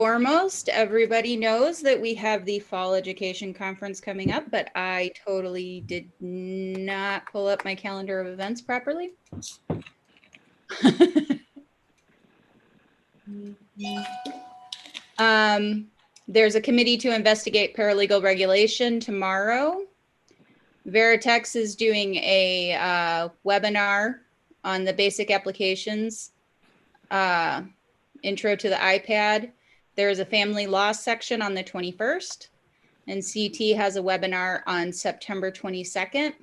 Foremost, everybody knows that we have the Fall Education Conference coming up, but I totally did not pull up my calendar of events properly. There's a committee to investigate paralegal regulation tomorrow. Veritex is doing a webinar on the basic applications, intro to the iPad. There is a family law section on the 21st, and CT has a webinar on September 22nd.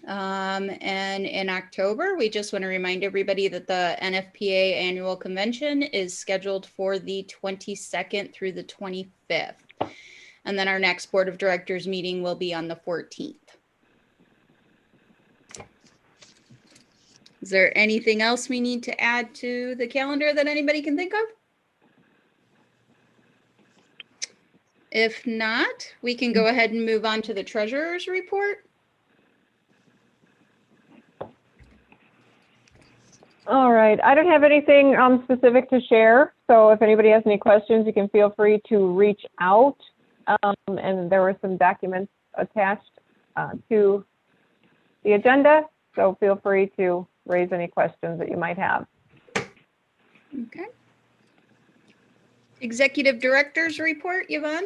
And in October, we just want to remind everybody that the NFPA annual convention is scheduled for the 22nd through the 25th. And then our next board of directors meeting will be on the 14th. Is there anything else we need to add to the calendar that anybody can think of? If not, we can go ahead and move on to the treasurer's report. All right, I don't have anything specific to share. So if anybody has any questions, you can feel free to reach out. And there were some documents attached to the agenda. So feel free to raise any questions that you might have. Okay. Executive Director's report, Yvonne.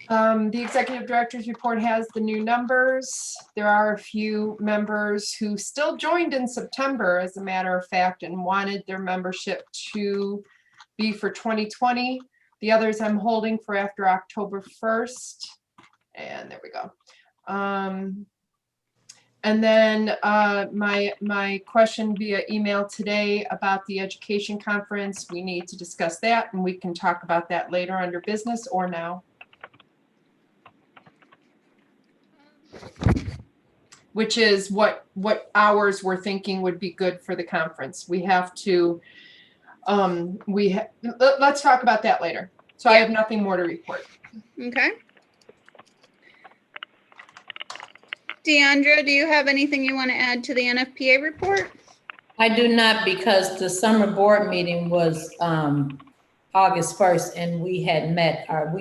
The executive director's report has the new numbers. There are a few members who still joined in September, as a matter of fact, and wanted their membership to be for 2020. The others I'm holding for after October 1st. And there we go. And then my question via email today about the education conference, we need to discuss that, and we can talk about that later under business or now. Which is what hours we're thinking would be good for the conference. We have to, let's talk about that later. So yeah. I have nothing more to report. Okay. Deandra, do you have anything you want to add to the NFPA report? I do not, because the summer board meeting was August 1st, and we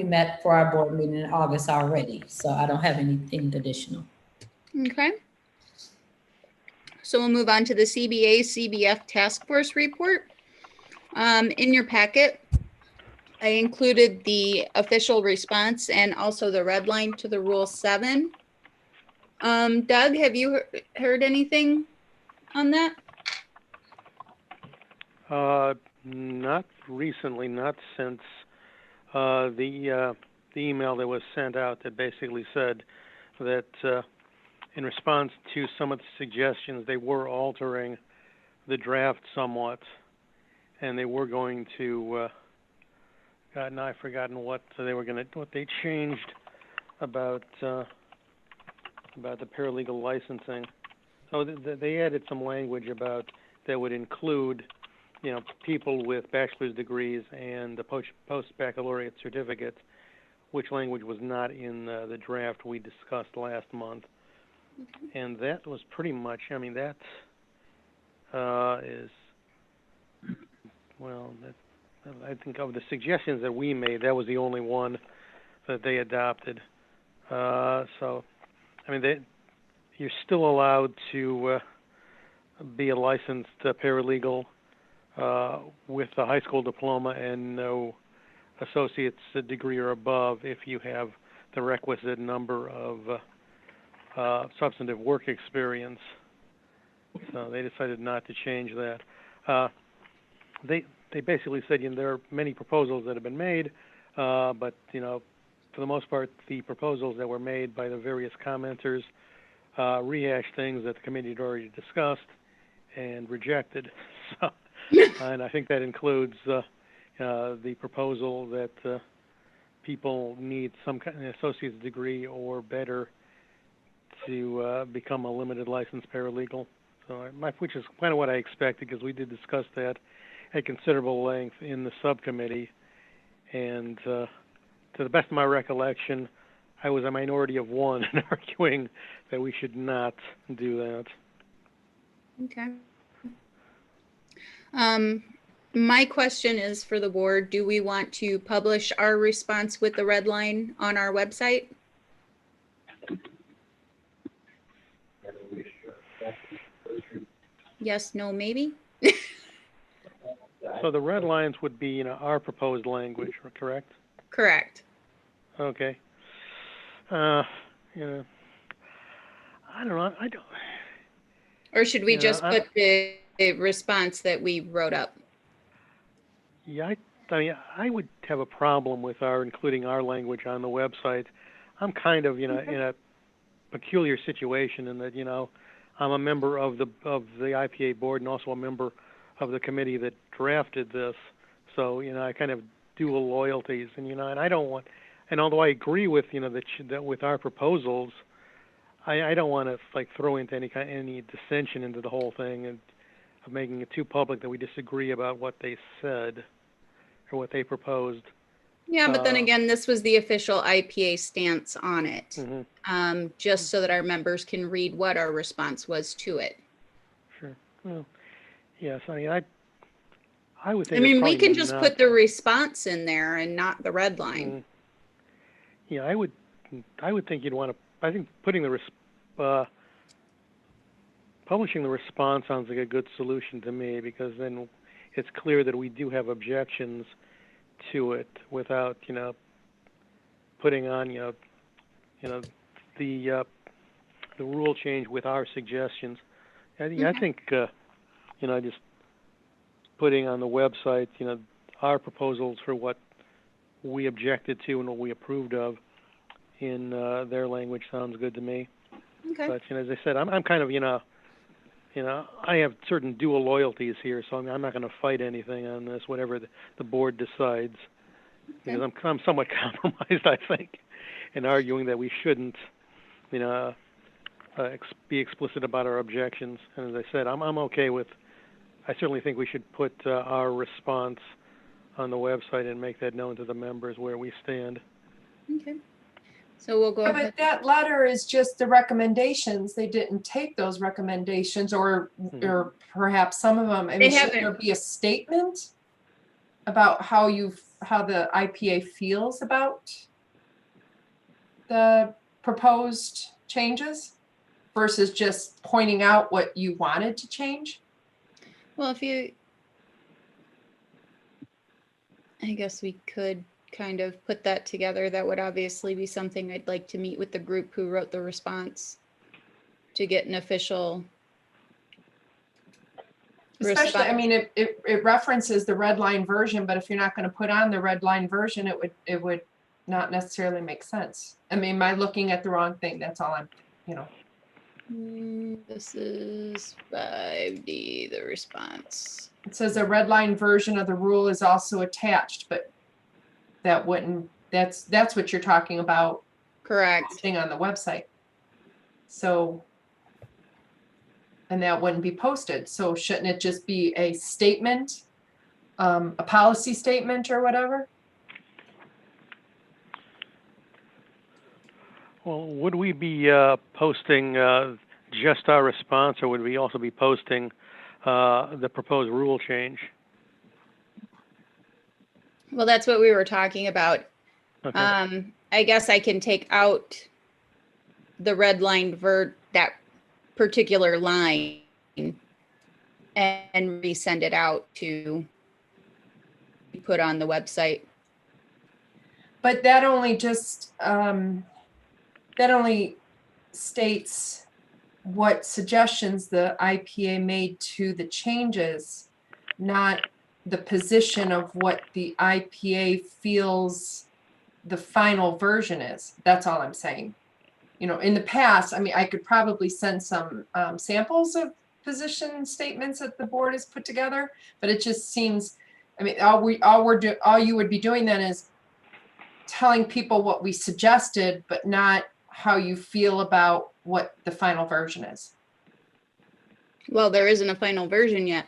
met for our board meeting in August already. So I don't have anything additional. Okay. So we'll move on to the CBA CBF task force report. In your packet, I included the official response and also the red line to the Rule 7. Doug, have you heard anything on that? Not recently, not since the email that was sent out that basically said that in response to some of the suggestions, they were altering the draft somewhat, and they were going to, God, now I've forgotten what they changed about the paralegal licensing. So they added some language about that would include, people with bachelor's degrees and the post-baccalaureate certificate, which language was not in the draft we discussed last month. And that was pretty much, that is, well, I think of the suggestions that we made, that was the only one that they adopted. So, you're still allowed to be a licensed paralegal with a high school diploma and no associate's degree or above if you have the requisite number of substantive work experience. So they decided not to change that. They basically said there are many proposals that have been made, but for the most part, the proposals that were made by the various commenters rehash things that the committee had already discussed and rejected. So, and I think that includes the proposal that people need some kind of associate's degree or better to become a limited licensed paralegal. So, which is kind of what I expected, because we did discuss that at considerable length in the subcommittee. And to the best of my recollection, I was a minority of one in arguing that we should not do that. Okay. My question is for the board, do we want to publish our response with the red line on our website? Yes, no, maybe? So the red lines would be, our proposed language, correct? Correct. Okay. I don't know. I don't. Or should we Yeah, just put the response that we wrote up? Yeah, I mean, I would have a problem with including our language on the website. I'm kind of, in a peculiar situation in that, I'm a member of the IPA board and also a member of the committee that drafted this. So, I kind of dual loyalties, and I don't want. And although I agree with, that with our proposals, I don't want to throw into any dissension into the whole thing and of making it too public that we disagree about what they said or what they proposed. Yeah, but then again, this was the official IPA stance on it, just so that our members can read what our response was to it. Sure. Well, yes. I mean, I would think. I mean, we can just put the response in there and not the red line. Yeah, I would think you'd want to. I think putting publishing the response sounds like a good solution to me, because then it's clear that we do have objections to it without, putting on, the rule change with our suggestions. I think, just putting on the website, our proposals for what we objected to and what we approved of in their language sounds good to me. Okay. But, as I said, I'm kind of, I have certain dual loyalties here, so I'm not going to fight anything on this, whatever the board decides, because I'm somewhat compromised, I think, in arguing that we shouldn't, be explicit about our objections. And as I said, I'm okay with. I certainly think we should put our response on the website and make that known to the members where we stand. Okay. So we'll go ahead. But that letter is just the recommendations. They didn't take those recommendations, or perhaps some of them. I mean, should there be a statement about how the IPA feels about the proposed changes versus just pointing out what you wanted to change? Well, I guess we could kind of put that together. That would obviously be something I'd like to meet with the group who wrote the response to get an official Especially, response. I mean, it references the red line version, but if you're not going to put on the red line version, it would not necessarily make sense. I mean, am I looking at the wrong thing? That's all I'm, This is 5D, the response. It says a red line version of the rule is also attached, but that wouldn't, that's what you're talking about. Correct. Thing on the website. So, and that wouldn't be posted. So shouldn't it just be a statement, a policy statement or whatever? Well, would we be posting just our response, or would we also be posting the proposed rule change? Well, that's what we were talking about. Okay. I guess I can take out the red line that particular line and resend it out to put on the website. But that only just that only states what suggestions the IPA made to the changes, not the position of what the IPA feels the final version is. That's all I'm saying. In the past, I mean, I could probably send some samples of position statements that the board has put together, but it just seems, I mean, all you would be doing then is telling people what we suggested, but not how you feel about what the final version is. Well, there isn't a final version yet.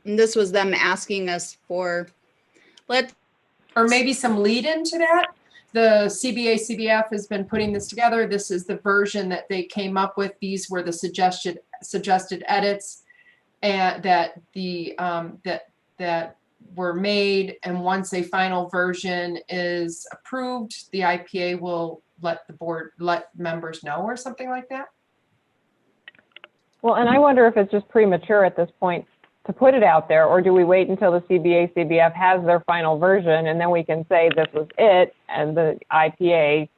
And this was them asking us for, or maybe some lead into that. the CBA, CBF has been putting this together. This is the version that they came up with. These were the suggested edits and that were made. And once a final version is approved, the IPA will let members know or something like that. Well, and I wonder if it's just premature at this point to put it out there, or do we wait until the CBA, CBF has their final version and then we can say this was it and the IPA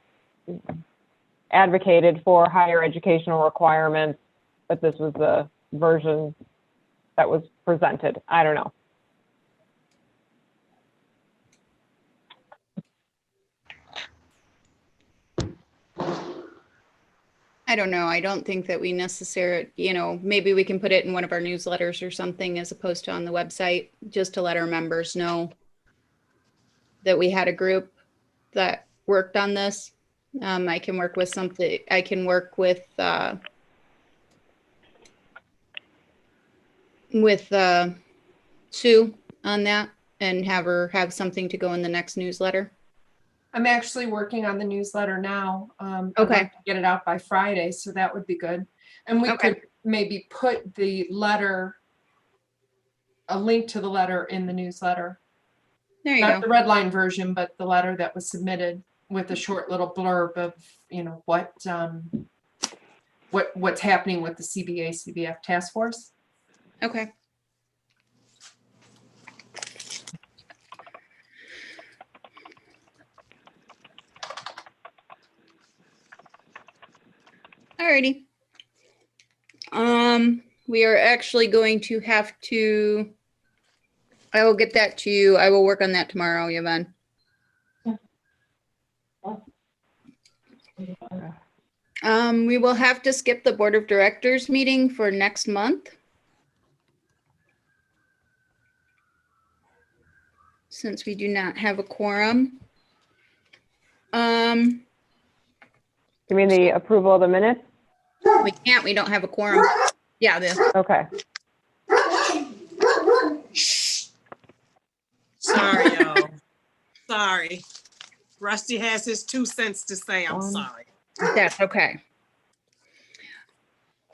advocated for higher educational requirements, but this was the version that was presented. I don't know. I don't know. I don't think that we necessarily, maybe we can put it in one of our newsletters or something as opposed to on the website, just to let our members know that we had a group that worked on this. I can work with something. I can work with Sue on that and have her have something to go in the next newsletter. I'm actually working on the newsletter now. I'd Okay. like to get it out by Friday, so that would be good. And we Okay. could maybe put the letter, a link to the letter in the newsletter. There you Not go. the red line version, but the letter that was submitted with a short little blurb of, what's happening with the CBA, CBF task force. Okay. Alrighty. We are actually going to have to, I will get that to you. I will work on that tomorrow, Yvonne. We will have to skip the Board of Directors meeting for next month, since we do not have a quorum. You mean the approval of the minutes? We can't, we don't have a quorum. Yeah, Okay. Sorry, y'all. Sorry. Rusty has his 2 cents to say. I'm One. sorry. that's okay.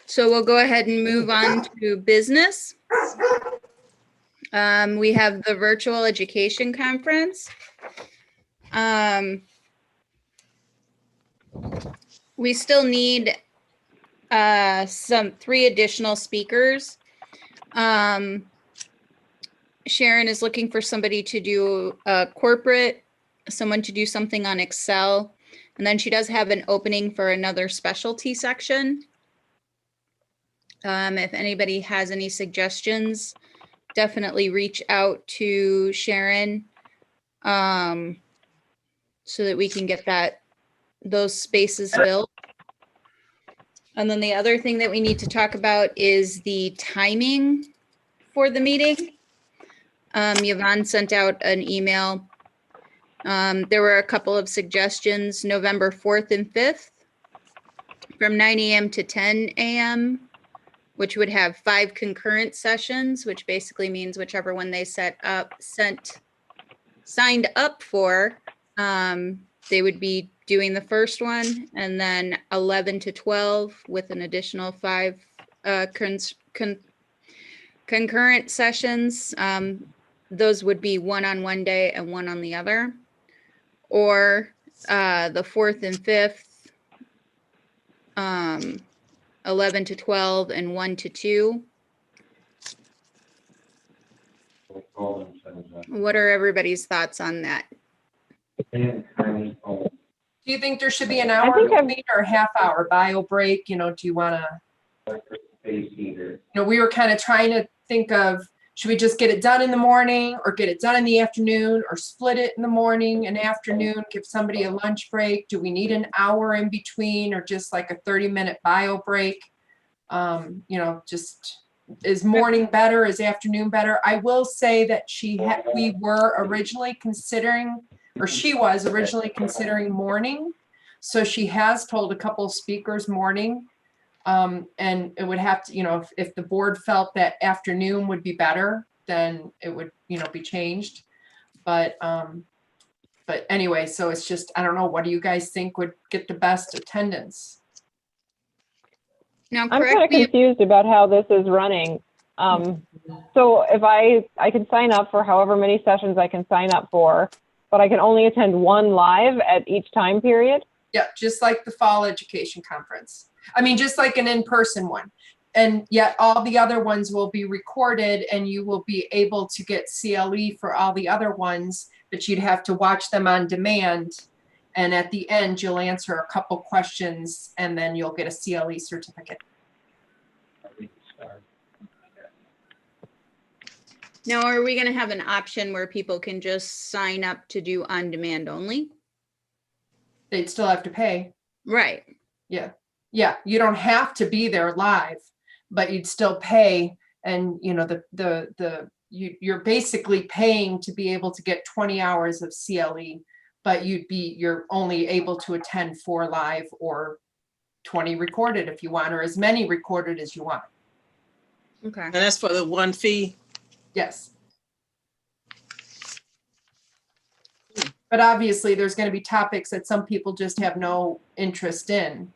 So we'll go ahead and move on to business. We have the virtual education conference. We still need 3 additional speakers. Sharon is looking for somebody to do corporate, someone to do something on Excel, and then she does have an opening for another specialty section. If anybody has any suggestions, definitely reach out to Sharon so that we can get those spaces filled. And then the other thing that we need to talk about is the timing for the meeting. Yvonne sent out an email. There were a couple of suggestions, November 4th and 5th from 9 a.m. to 10 a.m., which would have 5 concurrent sessions, which basically means whichever one they signed up for, they would be doing the first one, and then 11 to 12 with an additional 5 concurrent sessions. Those would be one on one day and one on the other, or the 4th and 5th, 11 to 12 and 1 to 2. What are everybody's thoughts on that? Do you think there should be an I hour think I'm- between or a half hour bio break? Do you want to? We were kind of trying to think of, should we just get it done in the morning or get it done in the afternoon, or split it in the morning and afternoon, give somebody a lunch break? Do we need an hour in between, or just like a 30-minute bio break? Just is morning better? Is afternoon better? I will say that we were originally considering, or she was originally considering morning. So she has told a couple of speakers morning. And it would have to, if the board felt that afternoon would be better, then it would, be changed. But But anyway, so it's just, I don't know, what do you guys think would get the best attendance? Now, I'm kind correct of me if, confused about how this is running. So if I can sign up for however many sessions I can sign up for, but I can only attend one live at each time period? Yeah, just like the fall education conference. I mean, just like an in-person one. And yet all the other ones will be recorded and you will be able to get CLE for all the other ones, but you'd have to watch them on demand. And at the end, you'll answer a couple questions and then you'll get a CLE certificate. now, are we going to have an option where people can just sign up to do on demand only? They'd still have to pay. Right. Yeah. Yeah. You don't have to be there live, but you'd still pay. And you know, you're basically paying to be able to get 20 hours of CLE, but you're only able to attend 4 live or 20 recorded if you want, or as many recorded as you want. Okay. And that's for the one fee. Yes. But obviously there's going to be topics that some people just have no interest in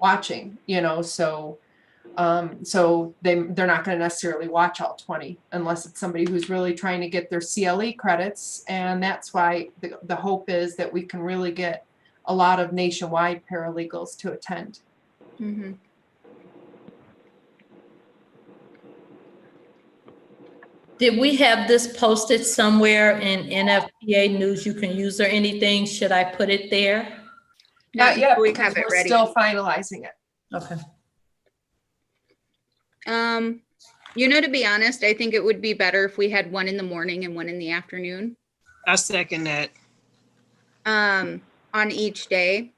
watching, you know, so they're not going to necessarily watch all 20 unless it's somebody who's really trying to get their CLE credits. And that's why the hope is that we can really get a lot of nationwide paralegals to attend. Mm-hmm. Did we have this posted somewhere in NFPA news you can use or anything? Should I put it there? Not yet, We because have it we're ready. still finalizing it. Okay. To be honest, I think it would be better if we had one in the morning and one in the afternoon, I second that. on each day.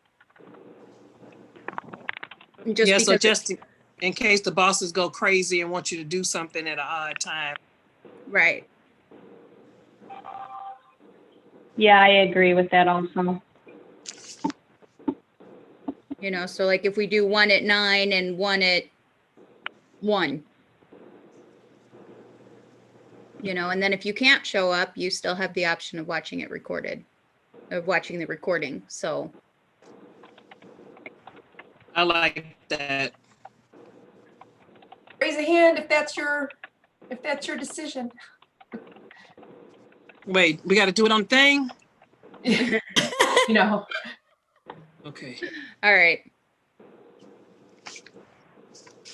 Yeah, so because just in case the bosses go crazy and want you to do something at an odd time. right. Yeah, I agree with that also. So like if we do one at 9 and one at 1. And then if you can't show up, you still have the option of watching it recorded, of watching the recording. So I like that. Raise a hand if that's your decision. Wait, we got to do it on thing? No. Okay. all right.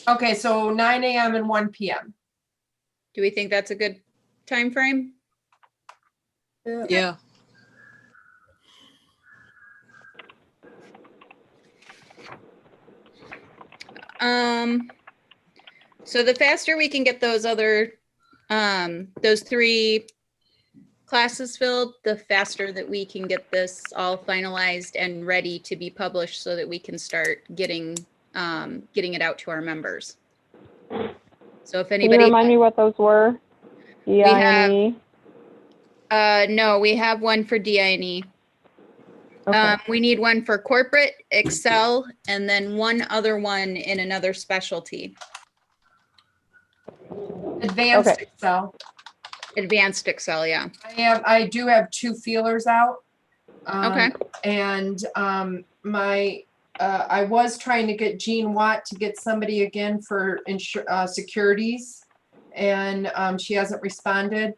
Okay, so 9 a.m. and 1 p.m. Do we think that's a good time frame? Yeah. So the faster we can get those other, those 3 classes filled, the faster that we can get this all finalized and ready to be published so that we can start getting it out to our members. So if Can you anybody, remind me what those were? DINE? no, we have one for DINE. Okay. We need one for corporate, Excel, and then one other one in another specialty. Advanced Okay. Excel. Advanced Excel, yeah. I do have 2 feelers out. Okay. And I was trying to get Jean Watt to get somebody again for securities, and she hasn't responded.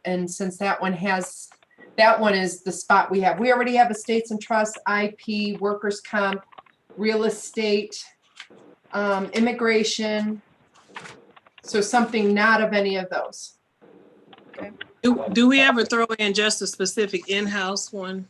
And since that one is the spot we have. We already have estates and trusts, IP, workers' comp, real estate, immigration. So something not of any of those. Do we ever throw in just a specific in-house one?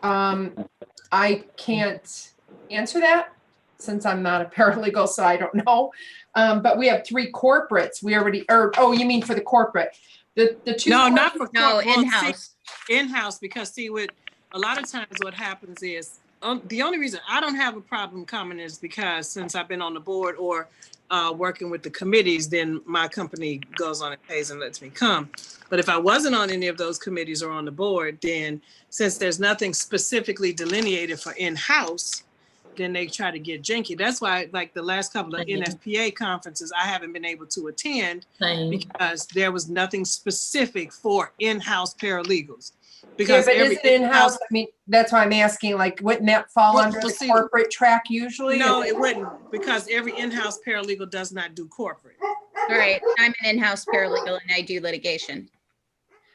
I can't answer that since I'm not a paralegal, so I don't know. But we have 3 corporates. We already, you mean for the corporate? The 2. No, not for No, well, see, in-house. In-house, because see, a lot of times what happens is, the only reason I don't have a problem coming is because since I've been on the board or working with the committees, then my company goes on and pays and lets me come. But if I wasn't on any of those committees or on the board, then since there's nothing specifically delineated for in-house, then they try to get janky. That's why, like the last couple of NFPA conferences, I haven't been able to attend Same. because there was nothing specific for in-house paralegals. Because but every is it in-house? I mean, that's why I'm asking, like, wouldn't that fall Well, under the see, corporate track usually? No, it wouldn't, because every in-house paralegal does not do corporate. All right, I'm an in-house paralegal and I do litigation.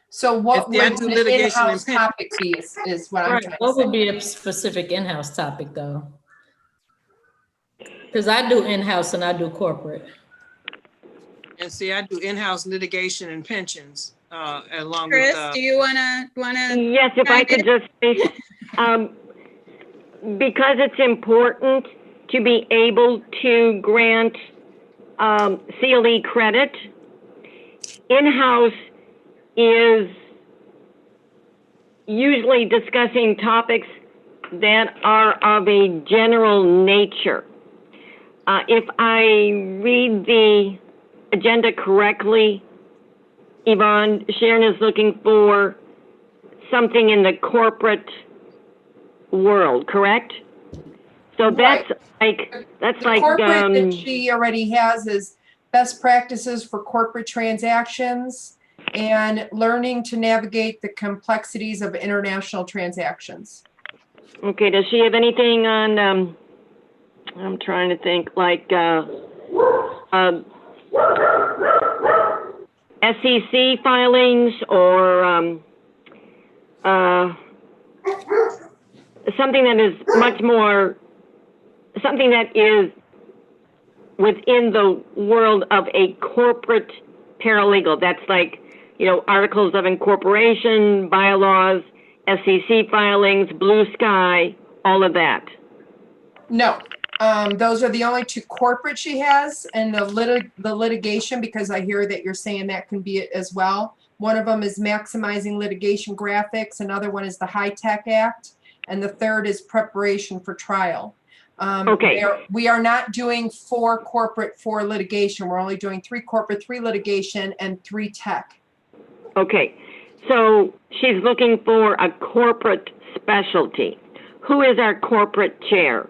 So what If I would do the litigation in-house and topic be is what I'm Right, trying to what say. would be a specific in-house topic though? Because I do in-house and I do corporate. And see, I do in-house litigation and pensions, along with, Chris, do you wanna Yes, if I could just say, because it's important to be able to grant CLE credit, in-house is usually discussing topics that are of a general nature. If I read the agenda correctly, Yvonne, Sharon is looking for something in the corporate world, correct? So that's Right. that's The like corporate that she already has is best practices for corporate transactions and learning to navigate the complexities of international transactions. okay. Does she have anything on? I'm trying to think, like SEC filings or something that is much more, something that is within the world of a corporate paralegal. That's like, articles of incorporation, bylaws, SEC filings, blue sky, all of that. No, those are the only two corporate she has, and the litigation, because I hear that you're saying that can be it as well. One of them is maximizing litigation graphics, another one is the High Tech Act, and the third is preparation for trial. Okay. We are not doing 4 corporate, 4 litigation. We're only doing 3 corporate, 3 litigation, and 3 tech. Okay, so she's looking for a corporate specialty. Who is our corporate chair?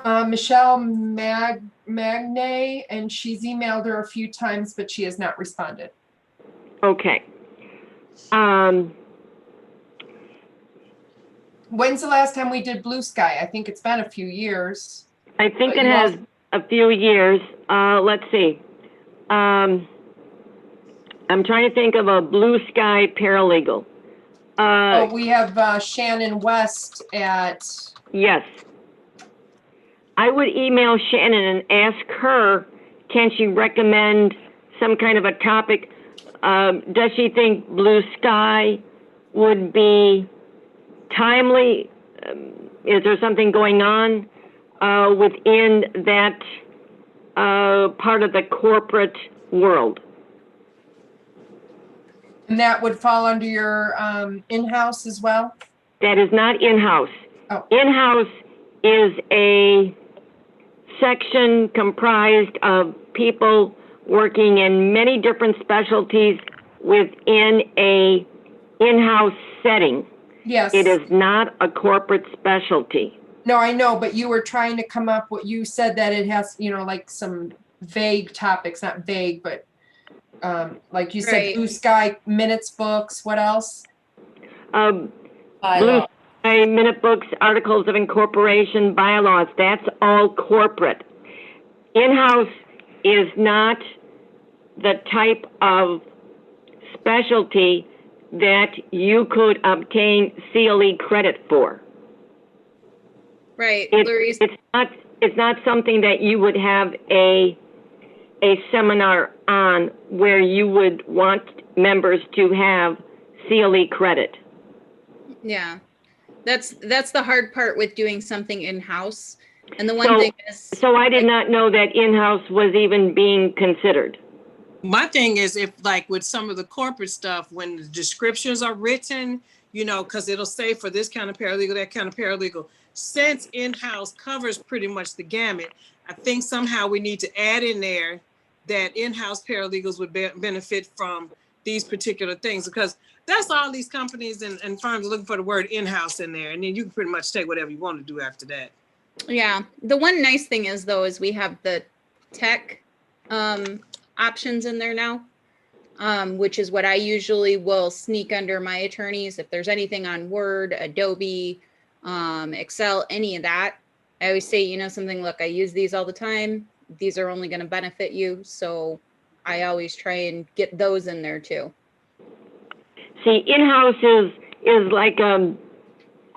Michelle Magnay, and she's emailed her a few times, but she has not responded. Okay. When's the last time we did Blue Sky? I think it's been a few years. I think But it you has a few years. Let's see. I'm trying to think of a blue sky paralegal. We have Shannon West at. Yes. I would email Shannon and ask her, can she recommend some kind of a topic? Does she think blue sky would be timely? Is there something going on within that part of the corporate world? And that would fall under your in-house as well? That is not in-house. Oh. In-house is a section comprised of people working in many different specialties within a in-house setting. Yes. It is not a corporate specialty. No, I know, but you were trying to come up with, you said that it has, like some vague topics, not vague, but like you said, Right. Blue Sky minutes books, what else? Blue sky, minute books, articles of incorporation, bylaws, that's all corporate. In-house is not the type of specialty that you could obtain CLE credit for. Right, It's not something that you would have a seminar on where you would want members to have CLE credit. Yeah, that's the hard part with doing something in-house. And the one thing is. So I did not know that in-house was even being considered. My thing is, if like with some of the corporate stuff, when the descriptions are written, because it'll say for this kind of paralegal, that kind of paralegal, since in-house covers pretty much the gamut, I think somehow we need to add in there that in-house paralegals would benefit from these particular things, because that's all these companies and firms are looking for, the word in-house in there. And then you can pretty much take whatever you want to do after that. Yeah, the one nice thing is though, is we have the tech options in there now. which is what I usually will sneak under my attorneys. If there's anything on Word, Adobe, Excel, any of that, I always say, you know, something, look, I use these all the time. These are only going to benefit you. So I always try and get those in there too. See, in-house is like a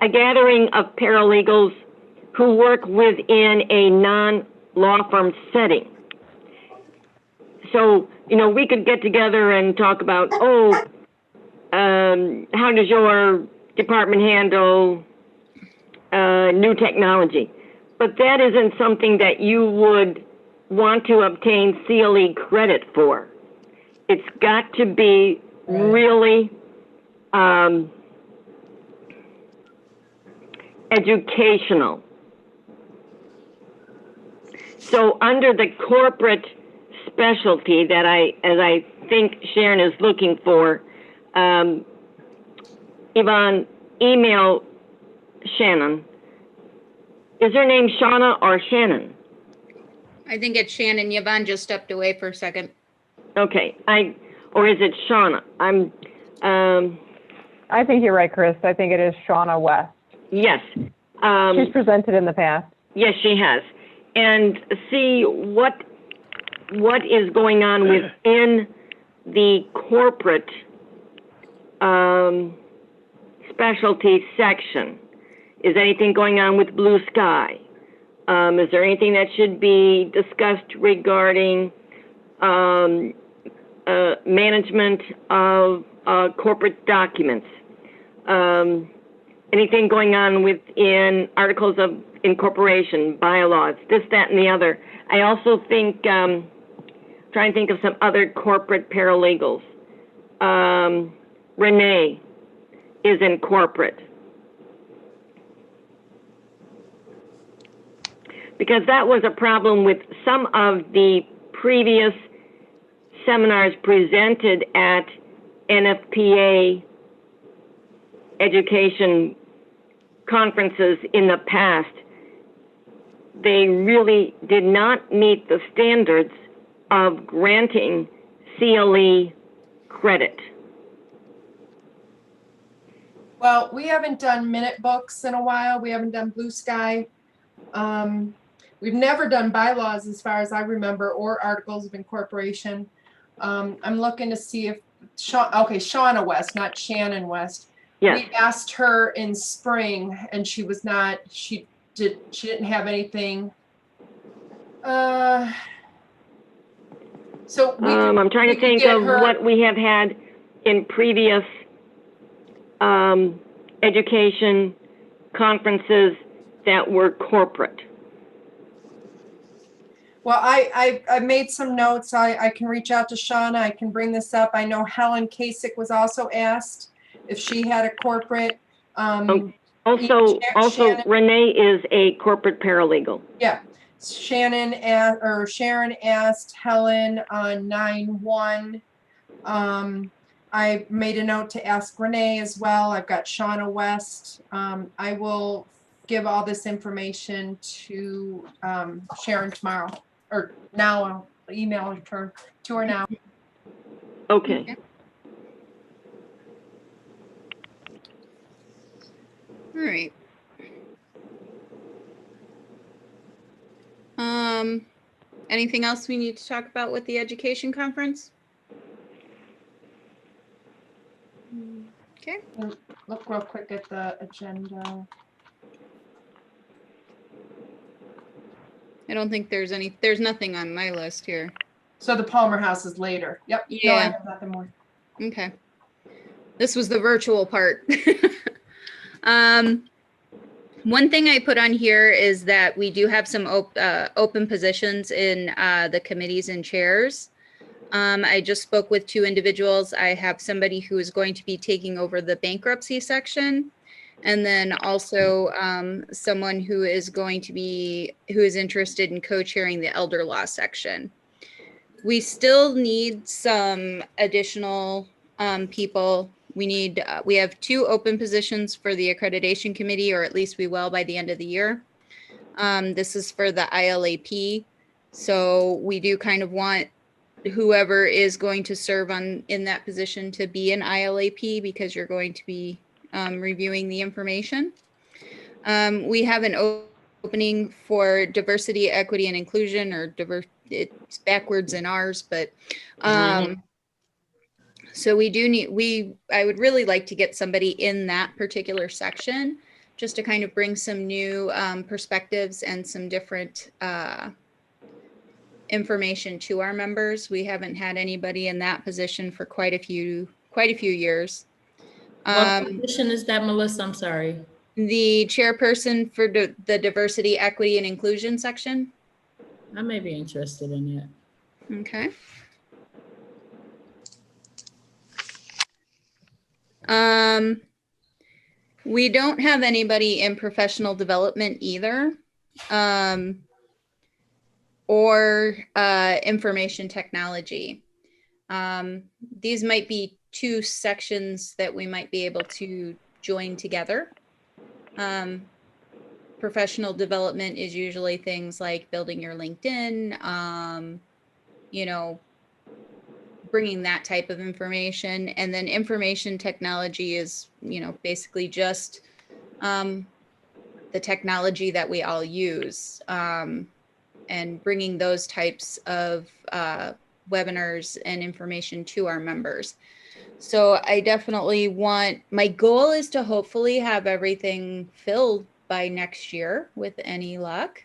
gathering of paralegals who work within a non-law firm setting. So, you know, we could get together and talk about, how does your department handle new technology? But that isn't something that you would want to obtain CLE credit for. It's got to be really educational. So under the corporate specialty that as I think Sharon is looking for, Yvonne, email Shannon. Is her name Shauna or Shannon? I think it's Shannon. Yvonne just stepped away for a second. Okay, or is it Shauna? I think you're right, Chris. I think it is Shauna West. Yes. She's presented in the past. Yes, she has. And see what is going on within the corporate specialty section. Is anything going on with Blue Sky? Is there anything that should be discussed regarding management of corporate documents? Anything going on within articles of incorporation, bylaws, this, that, and the other. I also think, try and think of some other corporate paralegals. Renee is in corporate. Because that was a problem with some of the previous seminars presented at NFPA education conferences in the past. They really did not meet the standards of granting CLE credit. Well, we haven't done minute books in a while. We haven't done Blue Sky. We've never done bylaws as far as I remember, or articles of incorporation. I'm looking to see if Shauna West, not Shannon West. Yes. We asked her in spring and she didn't have anything. So I'm trying to think of what we have had in previous education conferences that were corporate. Well, I made some notes. I can reach out to Shauna. I can bring this up. I know Helen Kasich was also asked if she had a corporate. Also, Shannon, Renee is a corporate paralegal. Yeah, Sharon asked Helen on 9/1. I made a note to ask Renee as well. I've got Shauna West. I will give all this information to Sharon tomorrow, or now. I'll email her to her now. Okay. All right. Anything else we need to talk about with the education conference? Okay. Look real quick at the agenda. I don't think there's nothing on my list here. So the Palmer House is later. Yep. Yeah. No, I have nothing more. Okay. This was the virtual part. One thing I put on here is that we do have some open positions in the committees and chairs. I just spoke with 2 individuals. I have somebody who is going to be taking over the bankruptcy section, and then also someone who is interested in co-chairing the elder law section. We still need some additional people. We have 2 open positions for the accreditation committee, or at least we will by the end of the year. This is for the ILAP. So we do kind of want whoever is going to serve in that position to be an ILAP, because you're going to be reviewing the information. We have an opening for diversity, equity, and inclusion, or it's backwards in ours, but so we do need, I would really like to get somebody in that particular section, just to kind of bring some new perspectives and some different information to our members. We haven't had anybody in that position for quite a few years. What position is that, Melissa? I'm sorry. The chairperson for the diversity, equity, and inclusion section. I may be interested in that. Okay. We don't have anybody in professional development either, or information technology. These might be two sections that we might be able to join together. Professional development is usually things like building your LinkedIn, you know, bringing that type of information. And then information technology is, you know, basically just the technology that we all use, and bringing those types of webinars and information to our members. So I definitely my goal is to hopefully have everything filled by next year with any luck.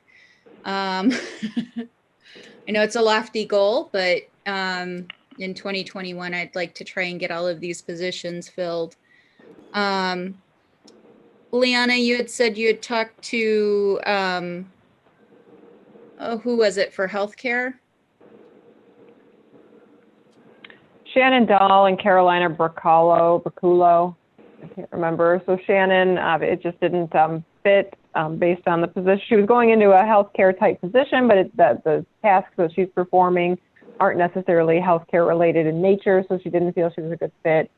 I know it's a lofty goal, but in 2021, I'd like to try and get all of these positions filled. Liana, you had said you had talked to, who was it for healthcare? Shannon Dahl and Carolina Braculo, I can't remember. So Shannon, it just didn't fit based on the position. She was going into a healthcare type position, but the tasks that she's performing aren't necessarily healthcare related in nature, so she didn't feel she was a good fit.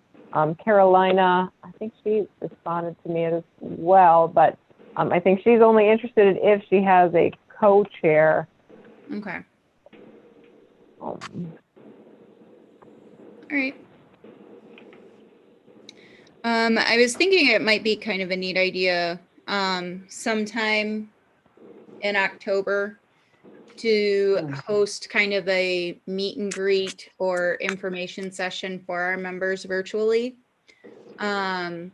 Carolina, I think she responded to me as well, but I think she's only interested if she has a co-chair. Okay. All right. I was thinking it might be kind of a neat idea sometime in October to host kind of a meet and greet or information session for our members virtually. So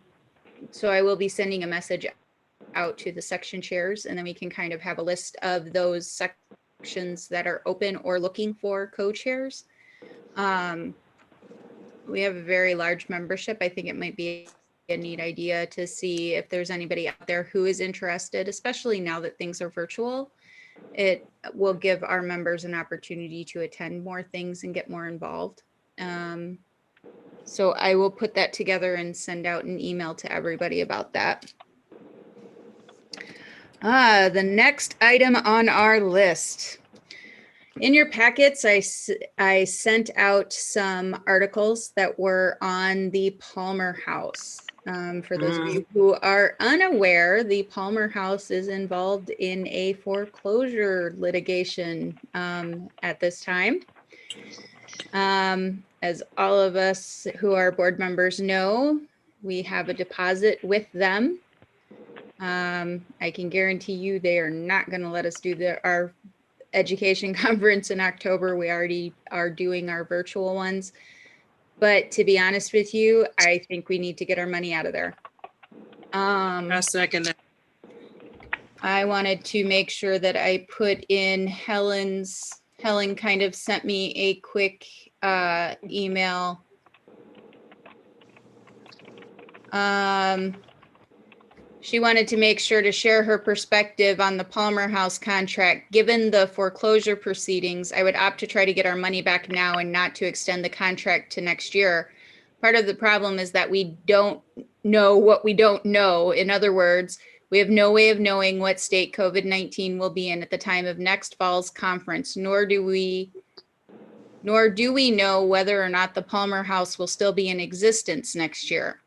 I will be sending a message out to the section chairs, and then we can kind of have a list of those sections that are open or looking for co-chairs. We have a very large membership. I think it might be a neat idea to see if there's anybody out there who is interested, especially now that things are virtual. It will give our members an opportunity to attend more things and get more involved. So I will put that together and send out an email to everybody about that. The next item on our list. In your packets, I sent out some articles that were on the Palmer House. For those of you who are unaware, the Palmer House is involved in a foreclosure litigation at this time. As all of us who are board members know, we have a deposit with them. I can guarantee you they are not going to let us do our education conference in October. We already are doing our virtual ones. But to be honest with you, I think we need to get our money out of there. I second that. I wanted to make sure that I put in Helen kind of sent me a quick email. She wanted to make sure to share her perspective on the Palmer House contract. Given the foreclosure proceedings, I would opt to try to get our money back now and not to extend the contract to next year. Part of the problem is that we don't know what we don't know. In other words, we have no way of knowing what state COVID-19 will be in at the time of next fall's conference, nor do we know whether or not the Palmer House will still be in existence next year.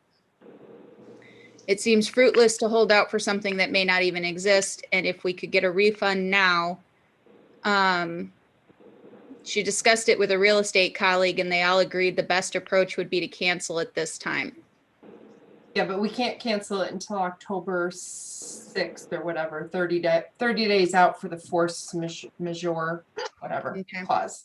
It seems fruitless to hold out for something that may not even exist. And if we could get a refund now, She discussed it with a real estate colleague and they all agreed the best approach would be to cancel it this time. Yeah, but we can't cancel it until October 6th or whatever, 30 days out for the force majeure, whatever Okay. clause.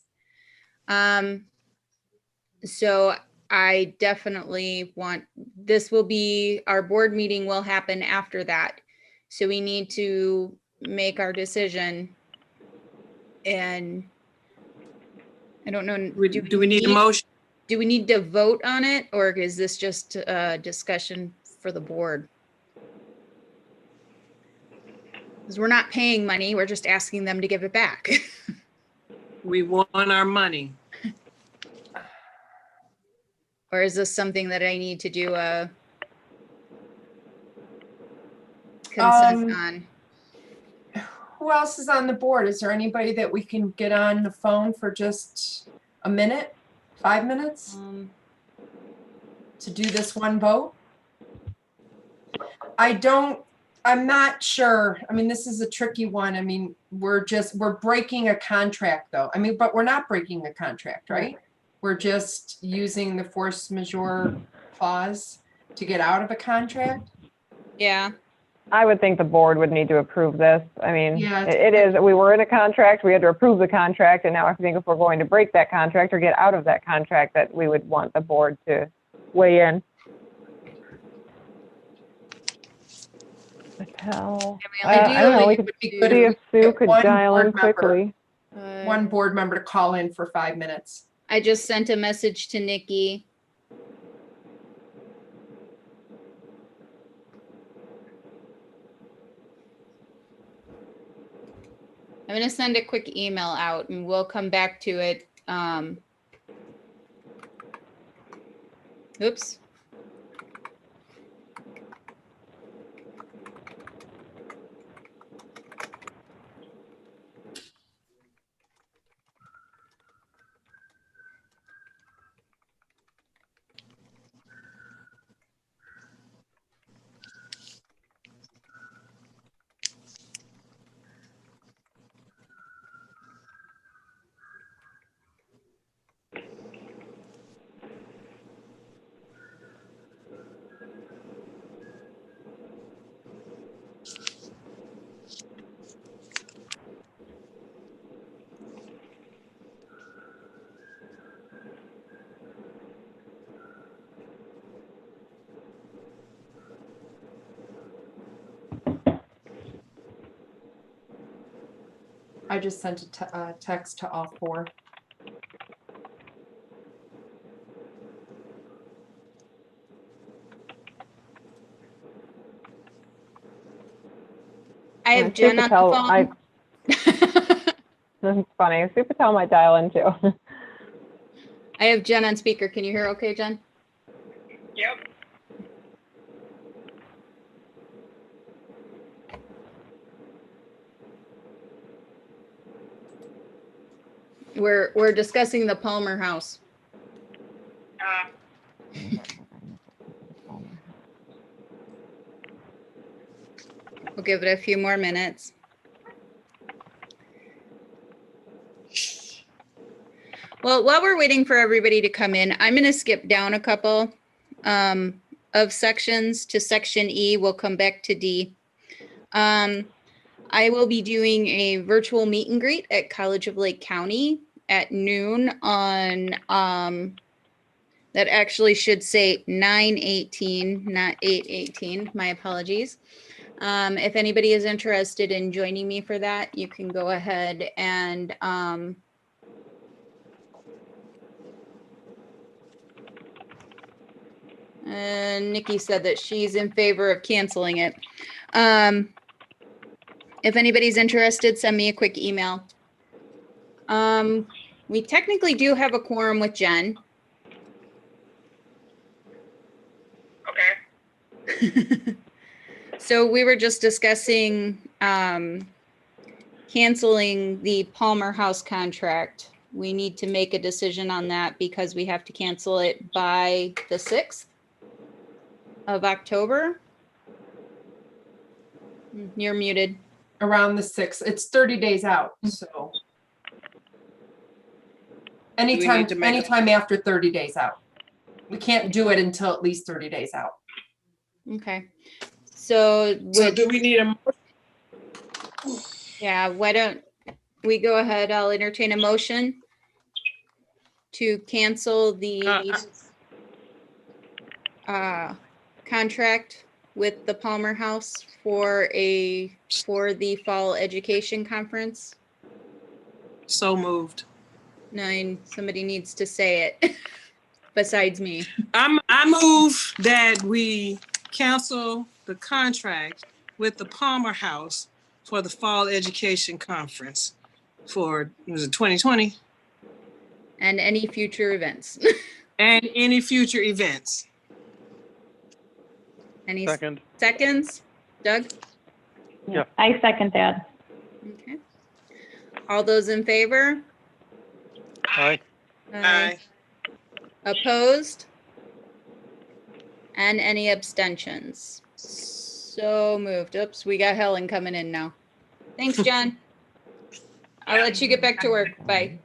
So I definitely want, this will be, our board meeting will happen after that. So we need to make our decision. And I don't know. Do we need a motion? Do we need to vote on it, or is this just a discussion for the board? Because we're not paying money, we're just asking them to give it back. We want our money. Or is this something that I need to do a consent on? Who else is on the board? Is there anybody that we can get on the phone for just a minute, 5 minutes to do this one vote? I'm not sure. I mean, this is a tricky one. I mean, we're breaking a contract though. I mean, but we're not breaking a contract, right? We're just using the force majeure clause to get out of a contract. Yeah. I would think the board would need to approve this. I mean, Yeah, it is, we were in a contract, we had to approve the contract, and now I think if we're going to break that contract or get out of that contract, that we would want the board to weigh in. Patel. I don't know, we could be see good if Sue get could one dial in board member. quickly. One board member to call in for 5 minutes. I just sent a message to Nikki. I'm gonna send a quick email out and we'll come back to it. Oops. I just sent a text to all 4. I have Jen on the phone. That's funny. Sue Patel might dial in too. I have Jen on speaker. Can you hear okay, Jen? Yep. We're discussing the Palmer House. We'll give it a few more minutes. Well, while we're waiting for everybody to come in, I'm going to skip down a couple of sections to section E. We'll come back to D. I will be doing a virtual meet and greet at College of Lake County at noon on, that actually should say 9/18, not 8/18. My apologies. If anybody is interested in joining me for that, you can go ahead and Nikki said that she's in favor of canceling it. If anybody's interested, send me a quick email. We technically do have a quorum with Jen. Okay. So we were just discussing canceling the Palmer House contract. We need to make a decision on that because we have to cancel it by the 6th of October. You're muted. Around the 6th. It's 30 days out, so. Anytime, need to make a- anytime after 30 days out. We can't do it until at least 30 days out. Okay. So So would, do we need a, yeah, why don't we go ahead? I'll entertain a motion to cancel the contract with the Palmer House for the fall education conference. so moved. No, somebody needs to say it besides me. I move that we cancel the contract with the Palmer House for the fall education conference for, was it 2020? And any future events. And any future events. Any Second. seconds? Doug? Yeah. I second that. Okay. All those in favor? Aye. Aye. Opposed? And any abstentions? So moved. Oops, we got Helen coming in now. Thanks, John. I'll let you get back to work. Bye.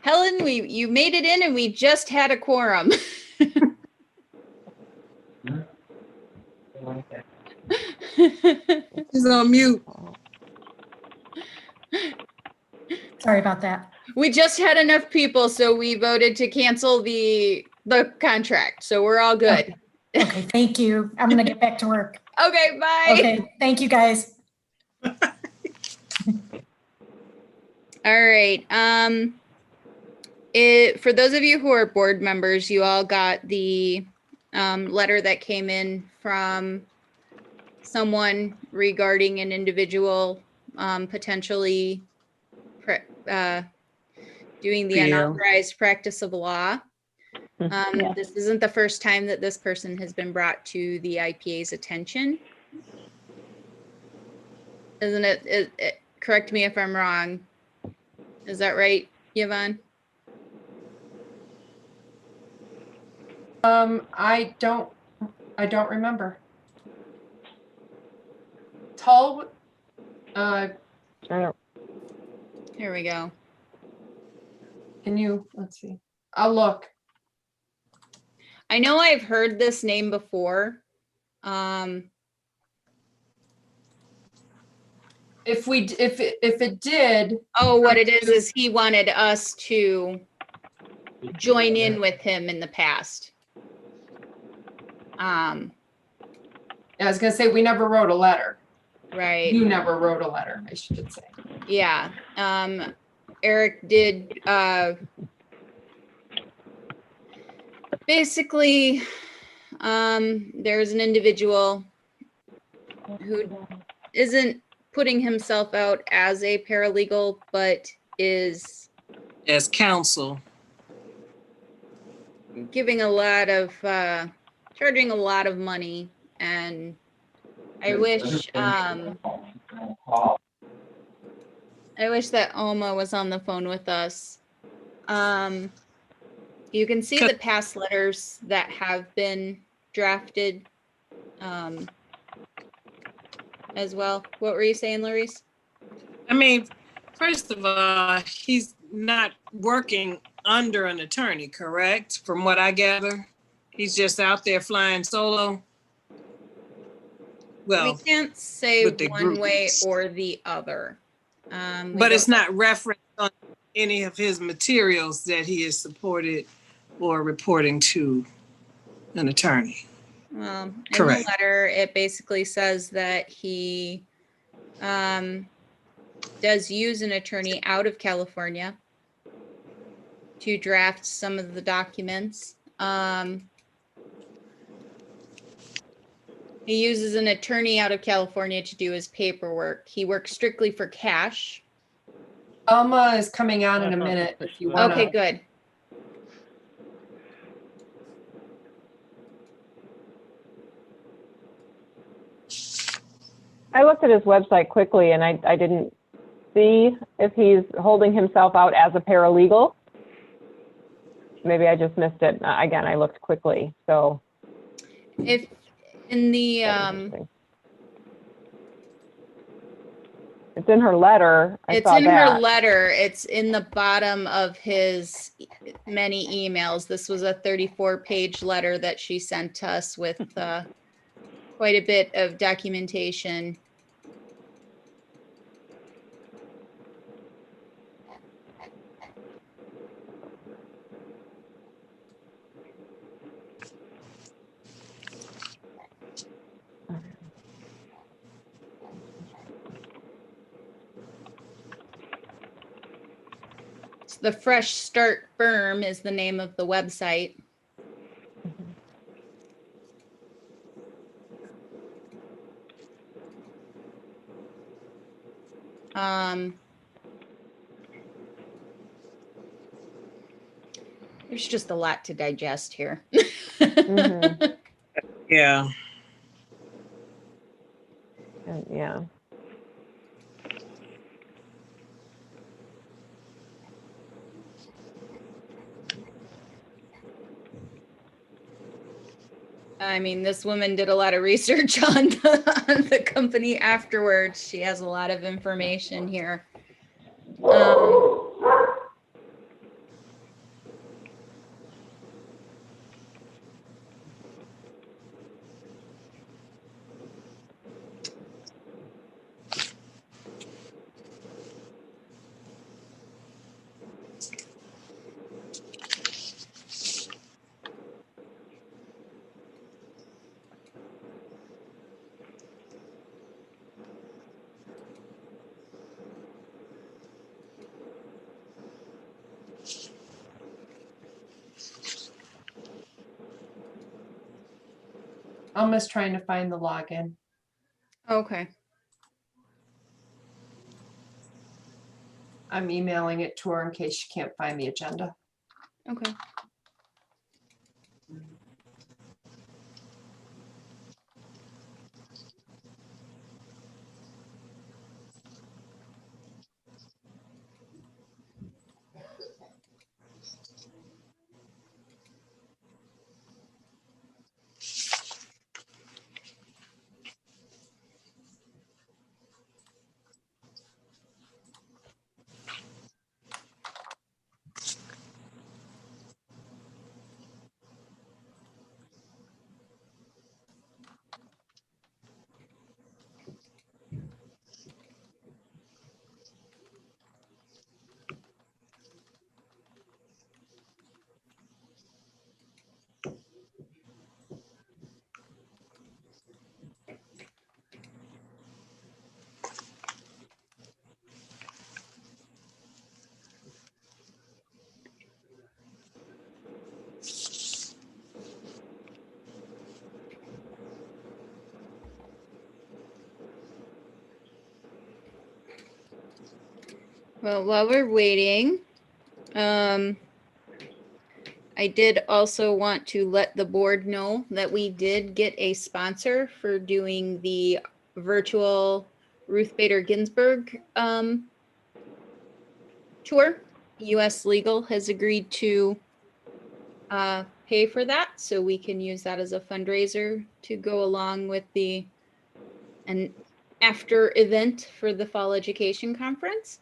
Helen, you made it in and we just had a quorum. She's on mute. Sorry about that. We just had enough people, so we voted to cancel the contract. So we're all good. Okay, thank you. I'm gonna get back to work. Okay, bye. Okay, thank you, guys. All right. For those of you who are board members, you all got the letter that came in from someone regarding an individual potentially doing the Yeah. unauthorized practice of law. Yeah. This isn't the first time that this person has been brought to the IPA's attention. Isn't it, correct me if I'm wrong. Is that right, Yvonne? I don't remember. Tall, I don't, Here we go. can you, let's see. I'll look. I know I've heard this name before. If it did, Oh, what it is he wanted us to join in with him in the past. I was gonna say, we never wrote a letter. Right. You never wrote a letter, I should say. Yeah. Eric did, basically, there's an individual who isn't putting himself out as a paralegal, but is As counsel. giving a lot of, charging a lot of money. And I wish that Alma was on the phone with us. You can see the past letters that have been drafted as well. What were you saying, Larice? I mean, first of all, he's not working under an attorney, correct? From what I gather, he's just out there flying solo. We Well, can't say with the one group. way or the other. but it's not referenced on any of his materials that he is supported or reporting to an attorney. Well, in Correct. the letter, it basically says that he does use an attorney out of California to draft some of the documents. He uses an attorney out of California to do his paperwork. He works strictly for cash. Alma is coming on in a minute if you want. Okay, good. I looked at his website quickly and I didn't see if he's holding himself out as a paralegal. Maybe I just missed it. Again, I looked quickly, so. If in the interesting. It's in her letter. I It's saw in that. her letter. It's in the bottom of his many emails. This was a 34-page letter that she sent us with quite a bit of documentation. The Fresh Start Firm is the name of the website. There's just a lot to digest here. Mhm. Yeah. Yeah. I mean, this woman did a lot of research on the company afterwards. She has a lot of information here. Almost trying to find the login. Okay. I'm emailing it to her in case she can't find the agenda. Okay. Well, while we're waiting, I did also want to let the board know that we did get a sponsor for doing the virtual Ruth Bader Ginsburg tour. US Legal has agreed to pay for that, so we can use that as a fundraiser to go along with an after event for the Fall Education Conference.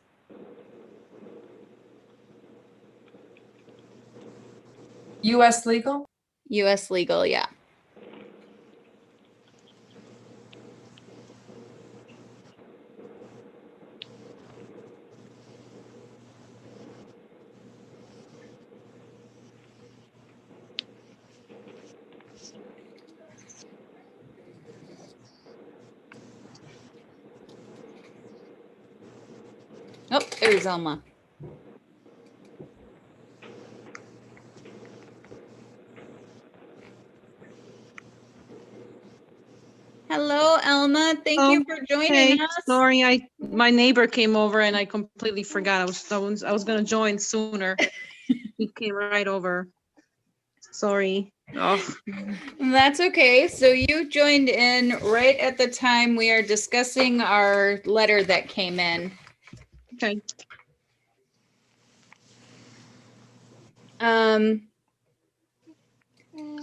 US Legal? US Legal, yeah. Oh, there's Elma. Hello, Elma. Thank you for joining Hey, us. sorry, my neighbor came over and I completely forgot. I was gonna join sooner. He came right over. Sorry. Oh, That's okay. So you joined in right at the time we are discussing our letter that came in. okay.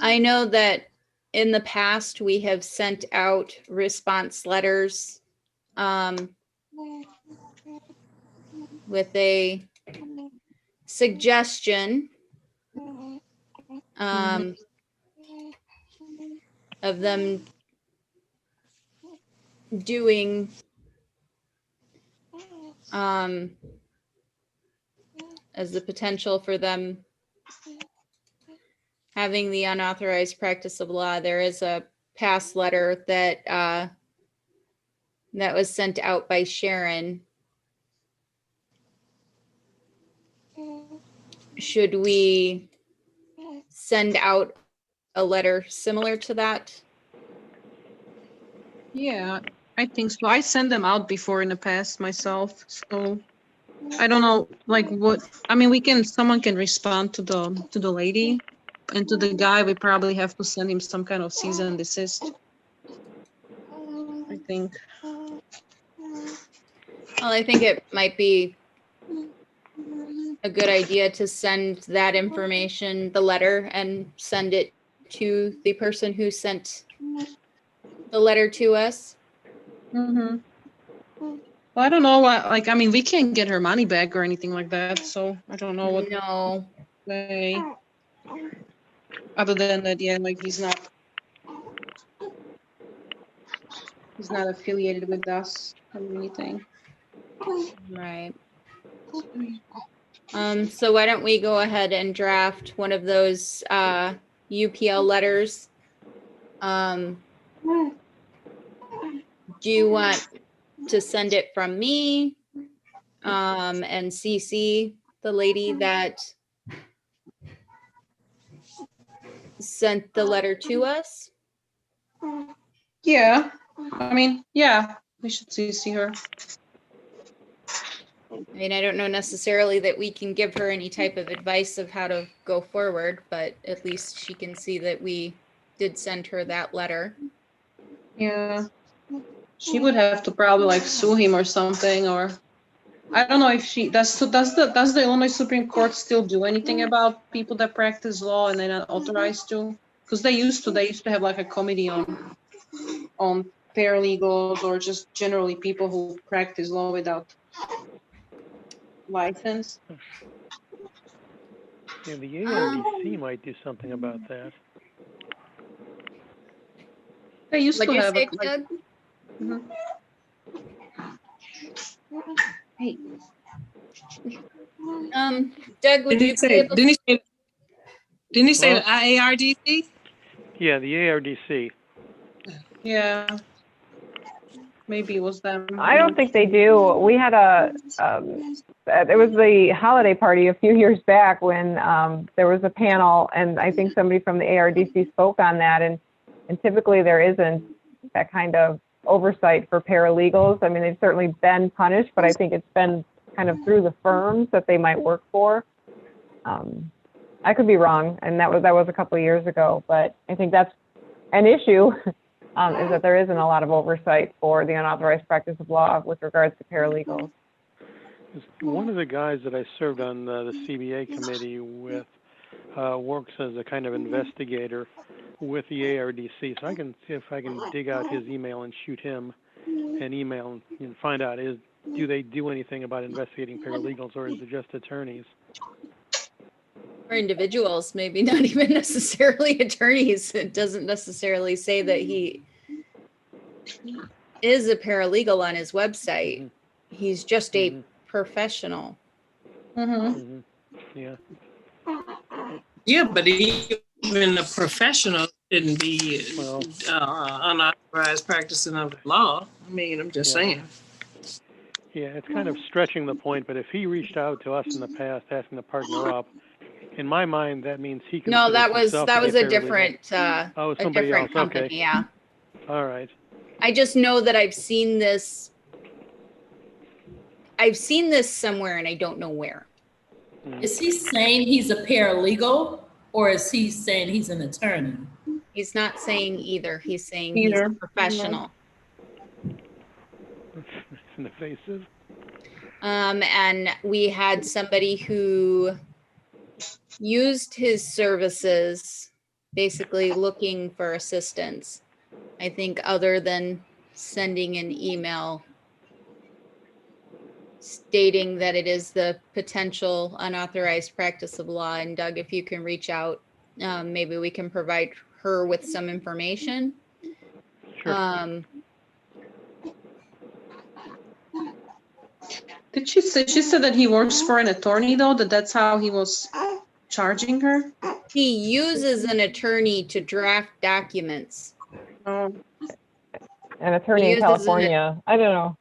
I know that in the past we have sent out response letters with a suggestion of them doing as the potential for them having the unauthorized practice of law. There is a past letter that that was sent out by Sharon. Should we send out a letter similar to that? Yeah, I think so. I sent them out before in the past myself, so I don't know, like what, I mean, someone can respond to the lady, and to the guy, we probably have to send him some kind of cease and desist, I think. Well, I think it might be a good idea to send that information, the letter, and send it to the person who sent the letter to us. Mm-hmm. Well, I don't know what, like, I mean, we can't get her money back or anything like that, so I don't know what No. way. Other than that, yeah, like he's not affiliated with us or anything. Right. So why don't we go ahead and draft one of those UPL letters? Do you want to send it from me and CC the lady that sent the letter to us? Yeah, I mean, yeah, we should see her. I mean, I don't know necessarily that we can give her any type of advice of how to go forward, but at least she can see that we did send her that letter. Yeah, she would have to probably like sue him or something, or I don't know if she does. So does the Illinois Supreme Court still do anything about people that practice law and they're not authorized to? Because they used to have like a committee on paralegals or just generally people who practice law without license. Yeah, the ARDC might do something about that. They used What'd to you have say, it. Doug? Mhm. Hey, Doug, would you be able to? Didn't he say Hello? the IARDC? Yeah, the ARDC. yeah, maybe it was them. I don't think they do. We had it was the holiday party a few years back when there was a panel, and I think somebody from the ARDC spoke on that, and typically there isn't that kind of oversight for paralegals. I mean, they've certainly been punished, but I think it's been kind of through the firms that they might work for. I could be wrong, and that was a couple of years ago, but I think that's an issue. Is that there isn't a lot of oversight for the unauthorized practice of law with regards to paralegals. One of the guys that I served on the CBA committee with works as a kind of investigator with the ARDC, so I can see if I can dig out his email and shoot him an email and find out do they do anything about investigating paralegals, or is it just attorneys? Or individuals, maybe not even necessarily attorneys. It doesn't necessarily say that he is a paralegal on his website. Mm-hmm. He's just a professional. Mm-hmm. Yeah. Yeah, but even a professional shouldn't be unauthorized practicing of the law. I mean, I'm just saying. Yeah, it's kind of stretching the point, but if he reached out to us in the past asking to partner up, in my mind, that means he can. No, that was a different somebody else. company. Okay. Yeah. All right. I just know that I've seen this. I've seen this somewhere, and I don't know where. Is he saying he's a paralegal, or is he saying he's an attorney? He's not saying either. He's saying he's a professional. Invasive. And we had somebody who used his services, basically looking for assistance. I think other than sending an email stating that it is the potential unauthorized practice of law. And Doug, if you can reach out, maybe we can provide her with some information. Sure. Did she say, she said that he works for an attorney though, that's how he was charging her? He uses an attorney to draft documents. Oh, An attorney He in uses California. I don't know.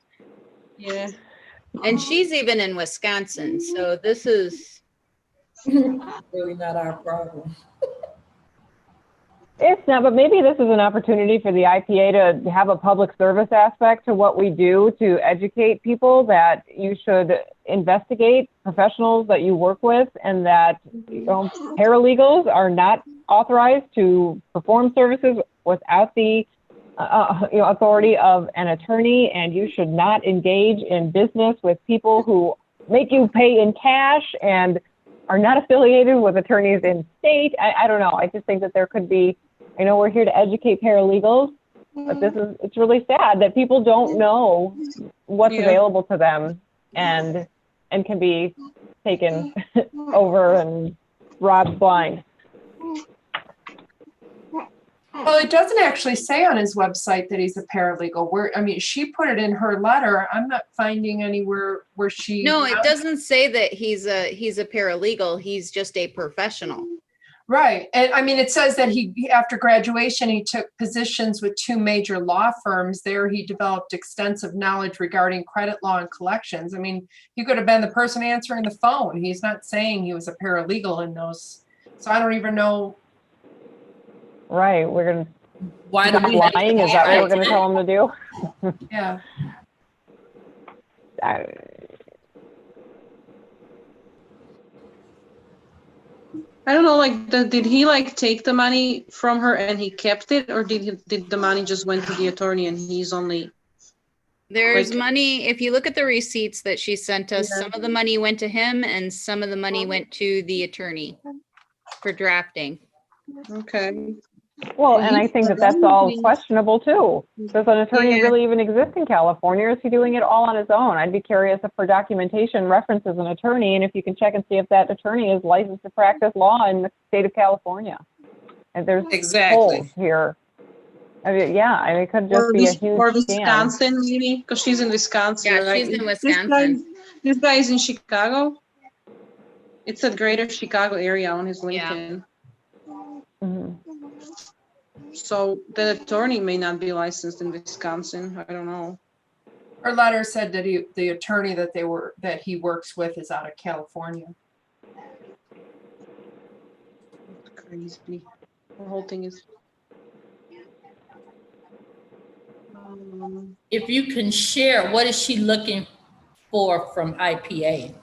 yeah. And she's even in Wisconsin, so this is Really not our problem. It's not, but maybe this is an opportunity for the IPA to have a public service aspect to what we do to educate people that you should investigate professionals that you work with, and that paralegals are not authorized to perform services without the authority of an attorney, and you should not engage in business with people who make you pay in cash and are not affiliated with attorneys in state. I don't know. I just think that there could be, I know we're here to educate paralegals, but it's really sad that people don't know what's available to them and can be taken over and robbed blind. Well, it doesn't actually say on his website that he's a paralegal. She put it in her letter. I'm not finding anywhere where she. no, it doesn't say that he's a paralegal. He's just a professional. Right. And I mean, it says that he, after graduation, he took positions with 2 major law firms. There, he developed extensive knowledge regarding credit law and collections. I mean, he could have been the person answering the phone. He's not saying he was a paralegal in those. So I don't even know. Right. We're going to. Why do we lying? Is that what we're going to tell them to do? Yeah. I don't know, like, did he like take the money from her and he kept it, or did the money just went to the attorney and he's only? There's Like- money, if you look at the receipts that she sent us, Yeah. some of the money went to him and some of the money went to the attorney for drafting. Okay. Well, and I think that that's all questionable too. Does an attorney Yeah. really even exist in California, or is he doing it all on his own? I'd be curious if her documentation references an attorney, and if you can check and see if that attorney is licensed to practice law in the state of California. And there's Exactly. holes here. I mean, it could just be a huge Or scam. Wisconsin, maybe, because she's in Wisconsin, Yeah, right? she's in Wisconsin. This guy is in Chicago. It said Greater Chicago area on his Yeah. LinkedIn. Mhm. So the attorney may not be licensed in Wisconsin. I don't know. Her letter said that the attorney that he works with is out of California. Crazy. The whole thing is. If you can share, what is she looking for from IPA?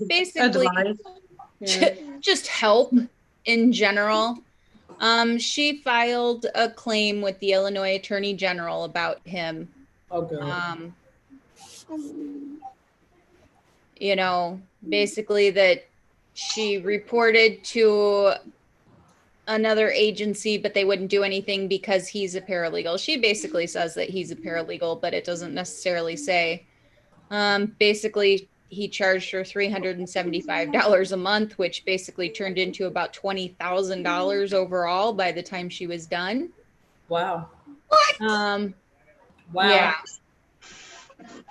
Basically, Advice. Yeah. just help in general. She filed a claim with the Illinois Attorney General about him. Okay. Basically that she reported to another agency, but they wouldn't do anything because he's a paralegal. She basically says that he's a paralegal, but it doesn't necessarily say. Basically, he charged her $375 a month, which basically turned into about $20,000 overall by the time she was done. Wow. Wow. Wow. Yeah.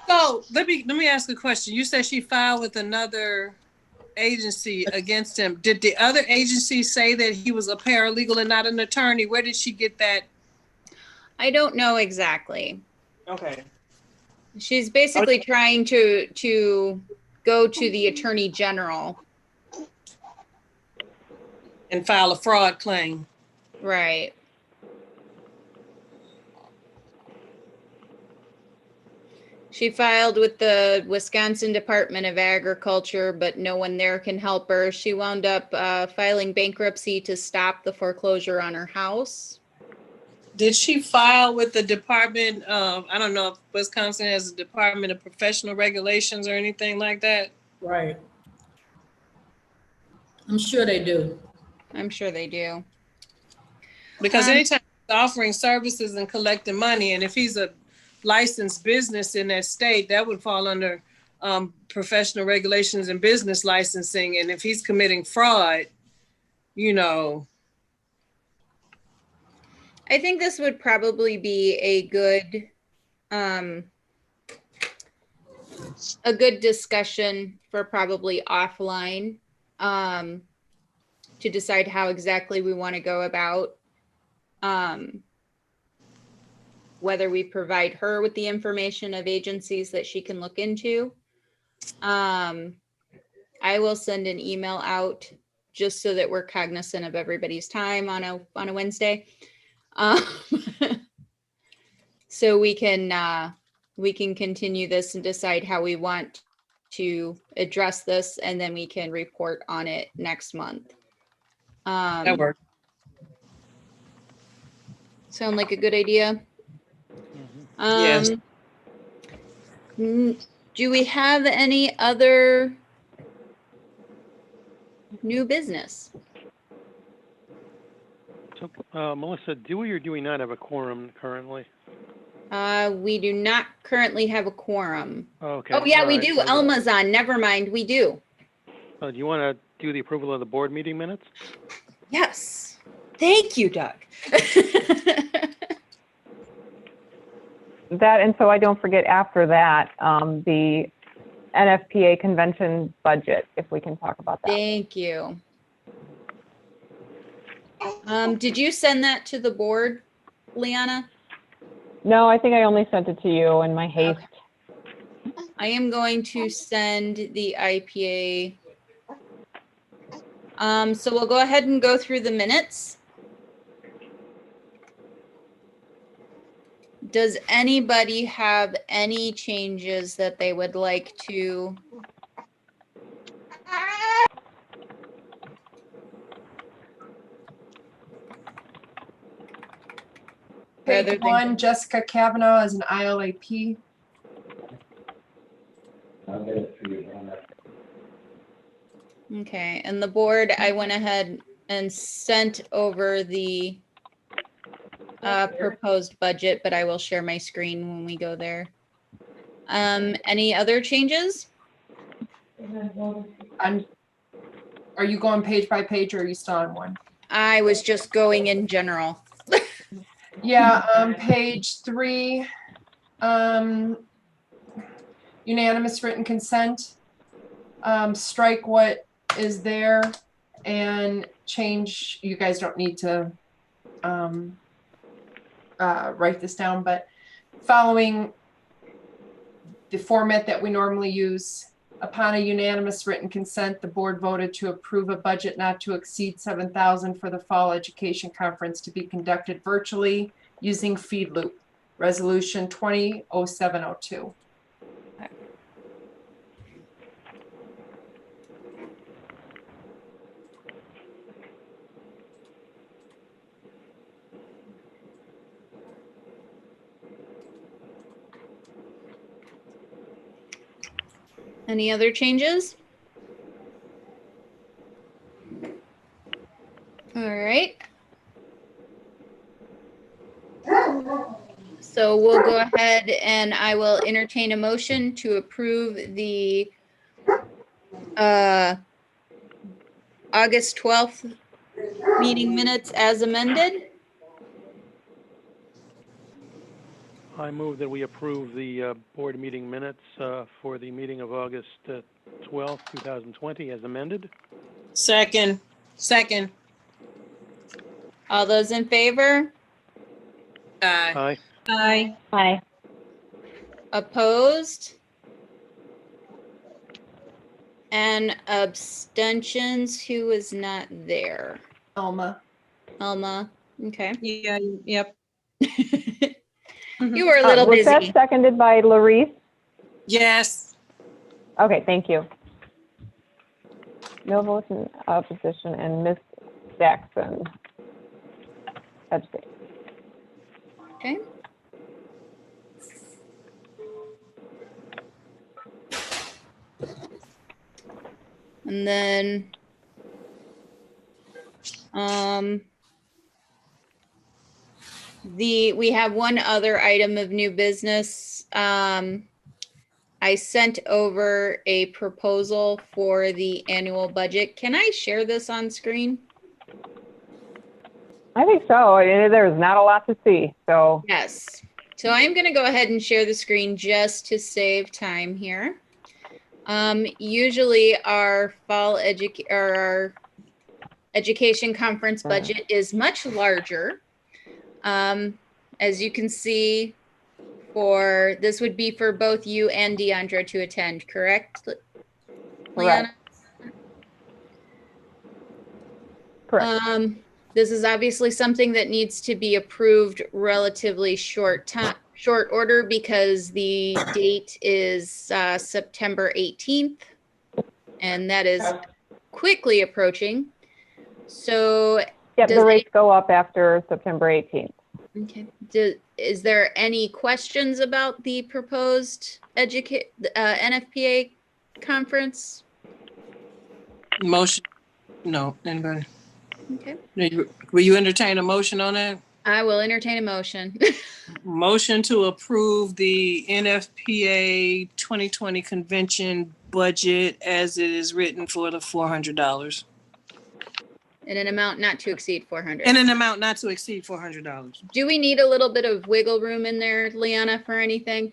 So let me ask a question. You said she filed with another agency against him. Did the other agency say that he was a paralegal and not an attorney? Where did she get that? I don't know exactly. Okay. She's basically trying to go to the Attorney General. And file a fraud claim. Right. She filed with the Wisconsin Department of Agriculture, but no one there can help her. She wound up filing bankruptcy to stop the foreclosure on her house. Did she file with the Department of, I don't know if Wisconsin has a Department of Professional Regulations or anything like that? Right. I'm sure they do. I'm sure they do. Because anytime he's offering services and collecting money, and if he's a licensed business in that state, that would fall under professional regulations and business licensing. And if he's committing fraud, you know. I think this would probably be a good discussion for probably offline, to decide how exactly we want to go about, whether we provide her with the information of agencies that she can look into. I will send an email out just so that we're cognizant of everybody's time on a Wednesday. So we can continue this and decide how we want to address this, and then we can report on it next month. That works. Sound like a good idea? Yes. Do we have any other new business? So, Melissa, do we or do we not have a quorum currently? We do not currently have a quorum. Okay. Oh, yeah, all we right, do. so- Elma's on. Never mind. We do. Do you want to do the approval of the board meeting minutes? Yes. Thank you, Doug. That, and so I don't forget after that, the NFPA convention budget, if we can talk about that. Thank you. Did you send that to the board, Liana? No, I think I only sent it to you in my haste. I am going to send the IPA. So we'll go ahead and go through the minutes. Does anybody have any changes that they would like to? Rather Page than- 1, Jessica Kavanaugh as an ILAP. Okay, and the board, I went ahead and sent over the proposed budget, but I will share my screen when we go there. Any other changes? Are you going page by page or are you still on one? I was just going in general. Yeah, page 3, unanimous written consent. Strike what is there and change, you guys don't need to write this down, but following the format that we normally use, upon a unanimous written consent, the board voted to approve a budget not to exceed $7,000 for the fall education conference to be conducted virtually using Feed Loop, resolution 200702. Any other changes? All right. So we'll go ahead and I will entertain a motion to approve the August 12th meeting minutes as amended. I move that we approve the board meeting minutes for the meeting of August 12th, 2020 as amended. Second. All those in favor? Aye. Aye. Aye. Opposed? And abstentions? Who was not there? Alma. Alma, okay. Yeah, yep. You were a little Was busy. that seconded by Larice? Yes. Okay, thank you. No votes in opposition, and Ms. Jackson abstained. Okay. And then, We have one other item of new business. I sent over a proposal for the annual budget. Can I share this on screen? I think so. There's not a lot to see, so. Yes. So I'm going to go ahead and share the screen just to save time here. Usually our fall our education conference budget is much larger. As you can see, this would be for both you and Deandra to attend, correct? Liana? Correct. This is obviously something that needs to be approved relatively short order because the date is September 18th, and that is quickly approaching. So Yep, the rates go up after September 18th. Okay. Is there any questions about the proposed NFPA conference? Motion? No, anybody? Okay. Will you entertain a motion on that? I will entertain a motion. Motion to approve the NFPA 2020 convention budget as it is written for the $400. In an amount not to exceed 400. In an amount not to exceed $400. Do we need a little bit of wiggle room in there, Liana, for anything?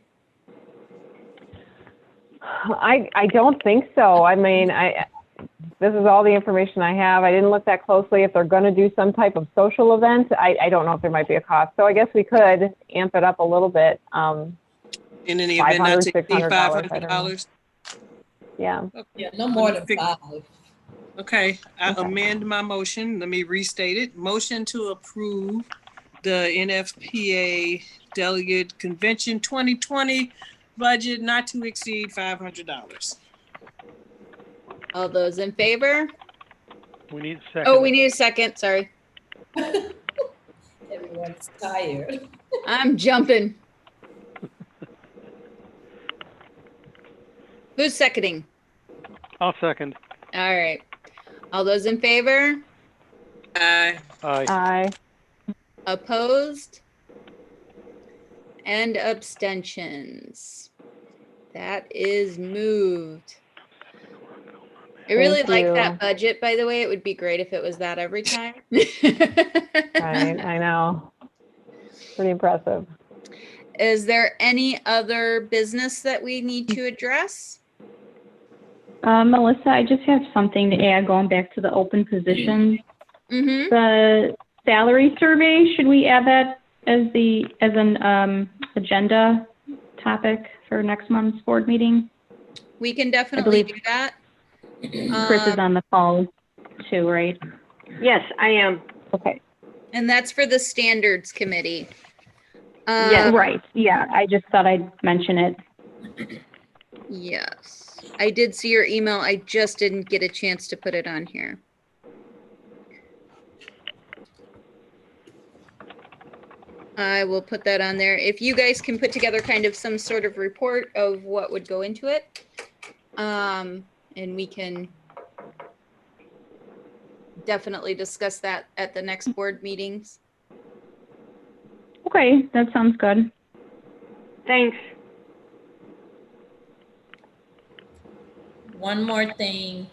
I don't think so. I mean, this is all the information I have. I didn't look that closely. If they're going to do some type of social event, I don't know if there might be a cost. So I guess we could amp it up a little bit. In any event not to exceed $500? Yeah. Okay. Yeah, no more than 5. Okay, I amend my motion. Let me restate it. Motion to approve the NFPA Delegate Convention 2020 budget not to exceed $500. All those in favor? We need a second. Oh, we need a second. Sorry. Everyone's tired. I'm jumping. Who's seconding? I'll second. All right. All those in favor? Aye. Aye. Aye. Opposed? And abstentions. That is moved. I really Thank like you. that budget, by the way. It would be great if it was that every time. Right, I know. Pretty impressive. Is there any other business that we need to address? Melissa, I just have something to add going back to the open positions. Mm-hmm. The salary survey, should we add that as an agenda topic for next month's board meeting? We can definitely do that. Chris is on the phone too, right? Yes, I am. Okay. And that's for the standards committee. Yeah, right. Yeah, I just thought I'd mention it. Yes. I did see your email. I just didn't get a chance to put it on here. I will put that on there. If you guys can put together kind of some sort of report of what would go into it, and we can definitely discuss that at the next board meetings. Okay, that sounds good. Thanks. One more thing.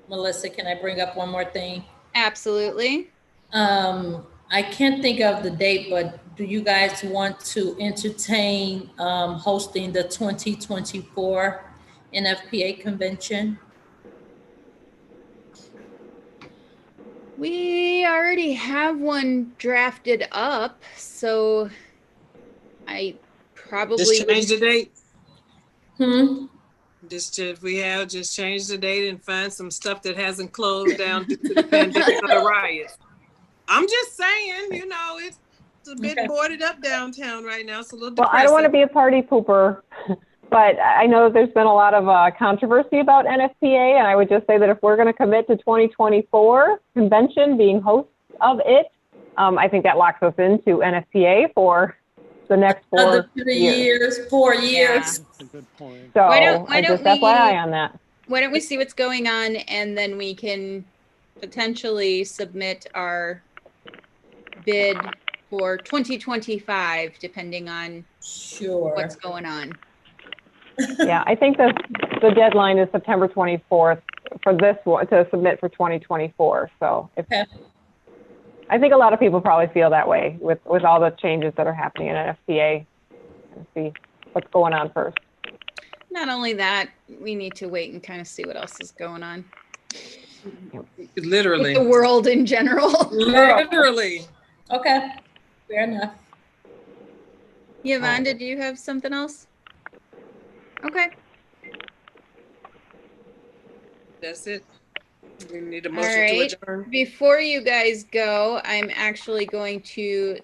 Melissa, can I bring up one more thing? Absolutely. I can't think of the date, but do you guys want to entertain hosting the 2024 NFPA convention? We already have one drafted up, so I probably Just change the date. Just Just change the date and find some stuff that hasn't closed down due to the pandemic or the riots. I'm just saying, it's a bit boarded up downtown right now. It's a little depressing. Well, I don't want to be a party pooper, but I know that there's been a lot of controversy about NFPA, and I would just say that if we're going to commit to 2024 convention being hosts of it, I think that locks us into NFPA for the next 4 years. 4 years. Yeah. That's a good point. So Why don't just we- FYI on that. Why don't we see what's going on, and then we can potentially submit our bid for 2025, depending on Sure. what's going on. Yeah, I think the deadline is September 24th for this one, to submit for 2024. So if, Okay. I think a lot of people probably feel that way with all the changes that are happening in FTA. And see what's going on first. Not only that, we need to wait and kind of see what else is going on with Literally. the world in general. Literally. Okay, fair enough. Yvonne, did you have something else? Okay. That's it. We need a All motion to right. adjourn. Before you guys go, I'm actually going to